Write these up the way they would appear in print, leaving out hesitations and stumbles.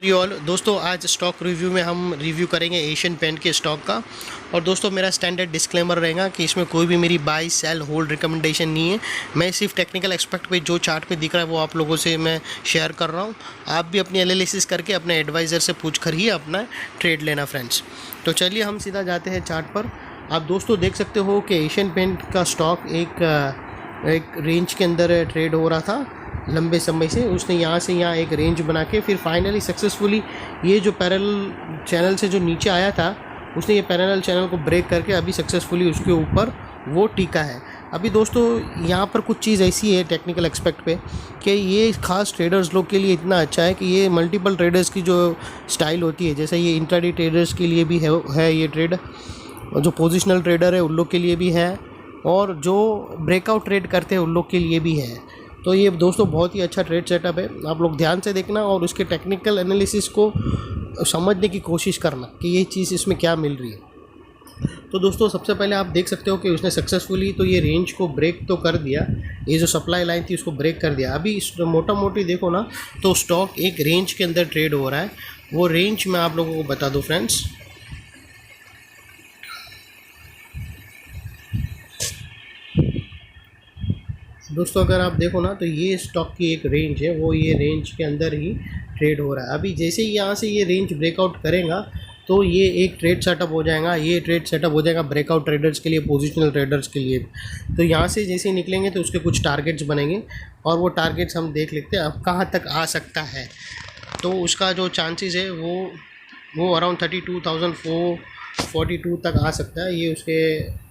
All दोस्तों, आज stock review में हम रिव्यू करेंगे एशियन पेंट के स्टॉक का। और दोस्तों, मेरा स्टैंडर्ड डिस्क्लेमर रहेगा कि इसमें कोई भी मेरी बाई सेल होल्ड रिकमेंडेशन नहीं है। मैं सिर्फ टेक्निकल एक्सपेक्ट पे जो चार्ट पे दिख रहा है वो आप लोगों से मैं शेयर कर रहा हूँ। आप भी अपनी एनालिसिस करके अपने एडवाइज़र से पूछ कर ही अपना ट्रेड लेना फ्रेंड्स। तो चलिए हम सीधा जाते हैं चार्ट पर। आप दोस्तों देख सकते हो कि एशियन पेंट का स्टॉक एक रेंज के अंदर ट्रेड हो रहा था लंबे समय से। उसने यहाँ से यहाँ एक रेंज बना के फिर फाइनली सक्सेसफुली ये जो पैरेलल चैनल से जो नीचे आया था, उसने ये पैरेलल चैनल को ब्रेक करके अभी सक्सेसफुली उसके ऊपर वो टिका है। अभी दोस्तों यहाँ पर कुछ चीज़ ऐसी है टेक्निकल एक्सपेक्ट पे कि ये खास ट्रेडर्स लोग के लिए इतना अच्छा है कि ये मल्टीपल ट्रेडर्स की जो स्टाइल होती है, जैसे ये इंट्राडे ट्रेडर्स के लिए भी है ये ट्रेड, और जो पोजिशनल ट्रेडर है उन लोग के लिए भी है, और जो ब्रेकआउट ट्रेड करते हैं उन लोग के लिए भी है। तो ये दोस्तों बहुत ही अच्छा ट्रेड सेटअप है। आप लोग ध्यान से देखना और उसके टेक्निकल एनालिसिस को समझने की कोशिश करना कि ये चीज़ इसमें क्या मिल रही है। तो दोस्तों सबसे पहले आप देख सकते हो कि उसने सक्सेसफुली तो ये रेंज को ब्रेक तो कर दिया, ये जो सप्लाई लाइन थी उसको ब्रेक कर दिया। अभी इस मोटा मोटी देखो ना तो स्टॉक एक रेंज के अंदर ट्रेड हो रहा है। वो रेंज मैं आप लोगों को बता दूँ फ्रेंड्स। दोस्तों अगर आप देखो ना तो ये स्टॉक की एक रेंज है, वो ये रेंज के अंदर ही ट्रेड हो रहा है। अभी जैसे ही यहाँ से ये रेंज ब्रेकआउट करेगा तो ये एक ट्रेड सेटअप हो जाएगा। ये ट्रेड सेटअप हो जाएगा ब्रेकआउट ट्रेडर्स के लिए, पोजिशनल ट्रेडर्स के लिए। तो यहाँ से जैसे ही निकलेंगे तो उसके कुछ टारगेट्स बनेंगे और वो टारगेट्स हम देख लेते हैं अब कहाँ तक आ सकता है। तो उसका जो चांसेस है वो अराउंड 32,442 तक आ सकता है। ये उसके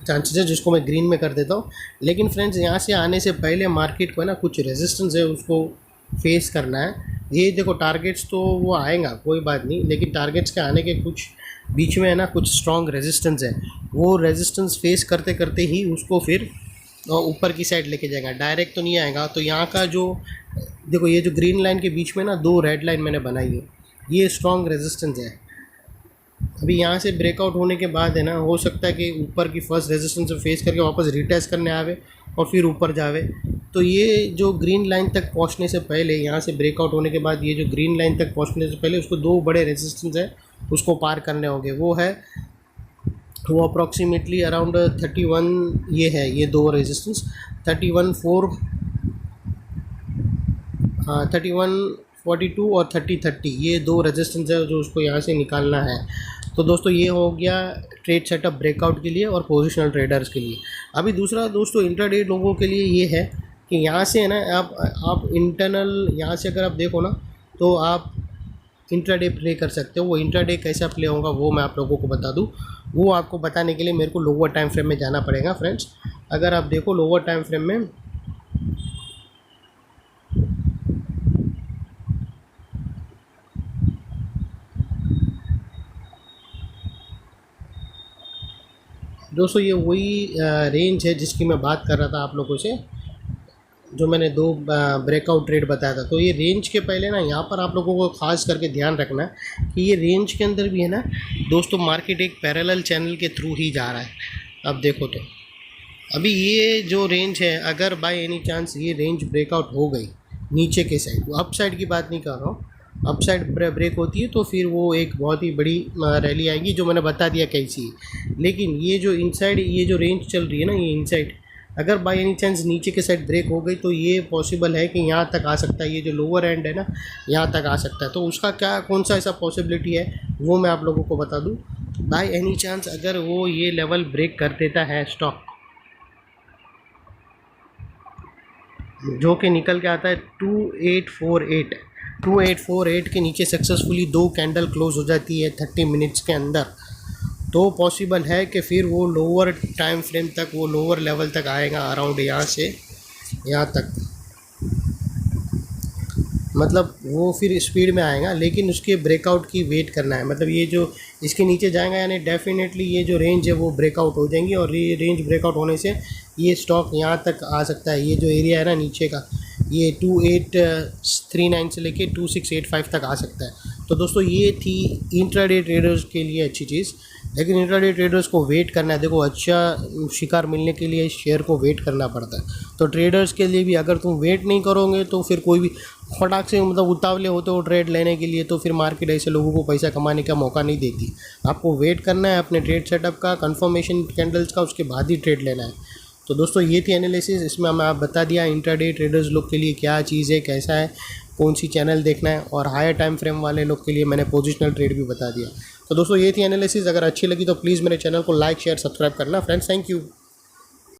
चांसेस है, जिसको मैं ग्रीन में कर देता हूँ। लेकिन फ्रेंड्स यहाँ से आने से पहले मार्केट को है ना कुछ रेजिस्टेंस है उसको फेस करना है। ये देखो टारगेट्स तो वो आएगा कोई बात नहीं, लेकिन टारगेट्स के आने के कुछ बीच में है ना कुछ स्ट्रॉन्ग रेजिस्टेंस है। वो रेजिस्टेंस फेस करते करते ही उसको फिर ऊपर की साइड लेके जाएगा, डायरेक्ट तो नहीं आएगा। तो यहाँ का जो देखो ये जो ग्रीन लाइन के बीच में ना दो रेड लाइन मैंने बनाई है, ये स्ट्रॉन्ग रेजिस्टेंस है। अभी यहाँ से ब्रेकआउट होने के बाद है ना हो सकता है कि ऊपर की फर्स्ट रेजिस्टेंस फेस करके वापस रिटेस्ट करने आवे और फिर ऊपर जावे। तो ये जो ग्रीन लाइन तक पहुँचने से पहले, यहाँ से ब्रेकआउट होने के बाद ये जो ग्रीन लाइन तक पहुँचने से पहले उसको दो बड़े रेजिस्टेंस है उसको पार करने होंगे। वो अप्रॉक्सीमेटली अराउंड 31 ये है, ये दो रेजिस्टेंस 31.4 हाँ 31.42 और 30.30 ये दो रेजिस्टेंस है जो उसको यहाँ से निकालना है। तो दोस्तों ये हो गया ट्रेड सेटअप ब्रेकआउट के लिए और पोजिशनल ट्रेडर्स के लिए। अभी दूसरा दोस्तों इंट्राडे लोगों के लिए ये है कि यहाँ से है ना आप इंटरनल यहाँ से अगर आप देखो ना तो आप इंट्राडे प्ले कर सकते हो। वो इंट्राडे कैसा प्ले होगा वो मैं आप लोगों को बता दूँ। वो आपको बताने के लिए मेरे को लोअर टाइम फ्रेम में जाना पड़ेगा फ्रेंड्स। अगर आप देखो लोअर टाइम फ्रेम में दोस्तों ये वही रेंज है जिसकी मैं बात कर रहा था आप लोगों से, जो मैंने दो ब्रेकआउट ट्रेड बताया था। तो ये रेंज के पहले ना यहाँ पर आप लोगों को खास करके ध्यान रखना है कि ये रेंज के अंदर भी है ना दोस्तों मार्केट एक पैरेलल चैनल के थ्रू ही जा रहा है। अब देखो तो अभी ये जो रेंज है अगर बाय एनी चांस ये रेंज ब्रेकआउट हो गई नीचे के साइड, वो अप साइड की बात नहीं कर रहा हूँ, अप साइड ब्रेक होती है तो फिर वो एक बहुत ही बड़ी रैली आएगी जो मैंने बता दिया कैसी है। लेकिन ये जो इनसाइड ये जो रेंज चल रही है ना, ये इनसाइड अगर बाय एनी चांस नीचे के साइड ब्रेक हो गई तो ये पॉसिबल है कि यहाँ तक आ सकता है। ये जो लोअर एंड है ना यहाँ तक आ सकता है। तो उसका क्या कौन सा ऐसा पॉसिबिलिटी है वो मैं आप लोगों को बता दूँ। बाय एनी चांस अगर वो ये लेवल ब्रेक कर देता है स्टॉक, जो कि निकल के आता है 2848 के नीचे सक्सेसफुली दो कैंडल क्लोज हो जाती है 30 मिनट्स के अंदर, तो पॉसिबल है कि फिर वो लोअर टाइम फ्रेम तक, वो लोअर लेवल तक आएगा अराउंड यहाँ से यहाँ तक। मतलब वो फिर स्पीड में आएगा, लेकिन उसके ब्रेकआउट की वेट करना है। मतलब ये जो इसके नीचे जाएगा यानी डेफिनेटली ये जो रेंज है वो ब्रेकआउट हो जाएंगी, और ये रेंज ब्रेकआउट होने से ये स्टॉक यहाँ तक आ सकता है। ये जो एरिया है ना नीचे का, ये 2839 से लेके 2685 तक आ सकता है। तो दोस्तों ये थी इंट्राडे ट्रेडर्स के लिए अच्छी चीज़ लेकिन इंट्राडे ट्रेडर्स को वेट करना है। देखो अच्छा शिकार मिलने के लिए शेयर को वेट करना पड़ता है। तो ट्रेडर्स के लिए भी अगर तुम वेट नहीं करोगे तो फिर कोई भी फटाक से मतलब उतावले होते हो ट्रेड लेने के लिए, तो फिर मार्केट ऐसे लोगों को पैसा कमाने का मौका नहीं देती। आपको वेट करना है अपने ट्रेड सेटअप का, कंफर्मेशन कैंडल्स का, उसके बाद ही ट्रेड लेना है। तो दोस्तों ये थी एनालिसिस, इसमें मैं आप बता दिया इंट्राडे ट्रेडर्स लोग के लिए क्या चीज़ है, कैसा है, कौन सी चैनल देखना है, और हायर टाइम फ्रेम वाले लोग के लिए मैंने पोजिशनल ट्रेड भी बता दिया। तो दोस्तों ये थी एनालिसिस, अगर अच्छी लगी तो प्लीज़ मेरे चैनल को लाइक शेयर सब्सक्राइब करना फ्रेंड्स। Thank you.